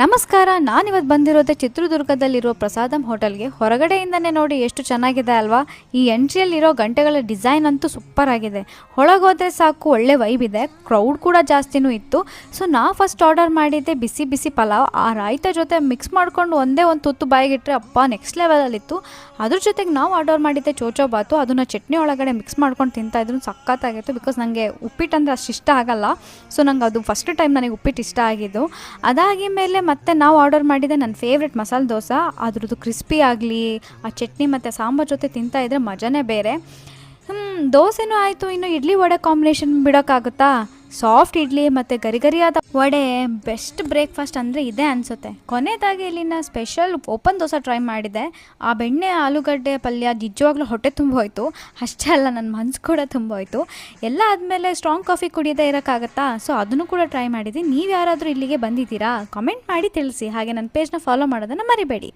ನಮಸ್ಕಾರ. ನಾನಿವತ್ತು ಬಂದಿರೋದೇ ಚಿತ್ರದುರ್ಗದಲ್ಲಿರೋ ಪ್ರಸಾದಂ ಹೋಟೆಲ್ಗೆ. ಹೊರಗಡೆಯಿಂದನೇ ನೋಡಿ ಎಷ್ಟು ಚೆನ್ನಾಗಿದೆ ಅಲ್ವಾ. ಈ ಎಂಟ್ರಿಯಲ್ಲಿರೋ ಗಂಟೆಗಳ ಡಿಸೈನ್ ಅಂತೂ ಸೂಪರ್ ಆಗಿದೆ. ಒಳಗೋದ್ರೆ ಸಾಕು, ಒಳ್ಳೆ ವೈಬ್ ಇದೆ. ಕ್ರೌಡ್ ಕೂಡ ಜಾಸ್ತಿನೂ ಇತ್ತು. ಸೊ ನಾವು ಫಸ್ಟ್ ಆರ್ಡರ್ ಮಾಡಿದ್ದೆ ಬಿಸಿ ಬಿಸಿ ಪಲಾವ್. ಆ ರಾಯ್ತ ಜೊತೆ ಮಿಕ್ಸ್ ಮಾಡ್ಕೊಂಡು ಒಂದೇ ಒಂದು ತುತ್ತು ಬಾಯಿಗಿಟ್ರೆ ಅಪ್ಪ ನೆಕ್ಸ್ಟ್ ಲೆವೆಲಲ್ಲಿತ್ತು. ಅದ್ರ ಜೊತೆಗೆ ನಾವು ಆರ್ಡರ್ ಮಾಡಿದ್ದೆ ಚೋಚೋ ಬಾತು. ಅದನ್ನು ಚಟ್ನಿ ಒಳಗಡೆ ಮಿಕ್ಸ್ ಮಾಡ್ಕೊಂಡು ತಿಂತಾಯಿದ್ರು, ಸಖತ್ತಾಗಿತ್ತು. ಬಿಕಾಸ್ ನನಗೆ ಉಪ್ಪಿಟ್ಟು ಅಂದರೆ ಅಷ್ಟು ಇಷ್ಟ ಆಗಲ್ಲ. ಸೊ ನಂಗೆ ಅದು ಫಸ್ಟ್ ಟೈಮ್ ನನಗೆ ಉಪ್ಪಿಟ್ಟು ಇಷ್ಟ ಆಗಿದ್ದು. ಅದಾಗಿ ಮೇಲೆ ಮತ್ತೆ ನಾವು ಆರ್ಡರ್ ಮಾಡಿದ್ದೆ ನನ್ನ ಫೇವ್ರೆಟ್ ಮಸಾಲೆ ದೋಸೆ. ಅದ್ರದ್ದು ಕ್ರಿಸ್ಪಿ ಆಗಲಿ, ಆ ಚಟ್ನಿ ಮತ್ತು ಸಾಂಬಾರು ಜೊತೆ ತಿಂತಾಯಿದ್ರೆ ಮಜಾನೇ ಬೇರೆ. ದೋಸೆನೂ ಆಯಿತು. ಇನ್ನು ಇಡ್ಲಿ ವಡೆ ಕಾಂಬಿನೇಷನ್ ಬಿಡೋಕ್ಕಾಗುತ್ತಾ? ಸಾಫ್ಟ್ ಇಡ್ಲಿ ಮತ್ತು ಗರಿಗರಿಯಾದ ವಡೆ ಬೆಸ್ಟ್ ಬ್ರೇಕ್ಫಾಸ್ಟ್ ಅಂದರೆ ಇದೆ ಅನಿಸುತ್ತೆ. ಕೊನೆಯದಾಗಿ ಇಲ್ಲಿನ ಸ್ಪೆಷಲ್ ಓಪನ್ ದೋಸೆ ಟ್ರೈ ಮಾಡಿದೆ. ಆ ಬೆಣ್ಣೆ ಆಲೂಗಡ್ಡೆ ಪಲ್ಯ ನಿಜವಾಗ್ಲೂ ಹೊಟ್ಟೆ ತುಂಬೋಯ್ತು. ಅಷ್ಟೇ ಅಲ್ಲ, ನನ್ನ ಮನಸ್ಸು ಕೂಡ ತುಂಬೋಯ್ತು. ಎಲ್ಲ ಆದಮೇಲೆ ಸ್ಟ್ರಾಂಗ್ ಕಾಫಿ ಕುಡಿಯೋದೇ ಇರೋಕ್ಕಾಗತ್ತಾ? ಸೊ ಅದನ್ನು ಕೂಡ ಟ್ರೈ ಮಾಡಿದ್ದೀನಿ. ನೀವು ಯಾರಾದರೂ ಇಲ್ಲಿಗೆ ಬಂದಿದ್ದೀರಾ? ಕಾಮೆಂಟ್ ಮಾಡಿ ತಿಳಿಸಿ. ಹಾಗೆ ನನ್ನ ಪೇಜ್ನ ಫಾಲೋ ಮಾಡೋದನ್ನು ಮರಿಬೇಡಿ.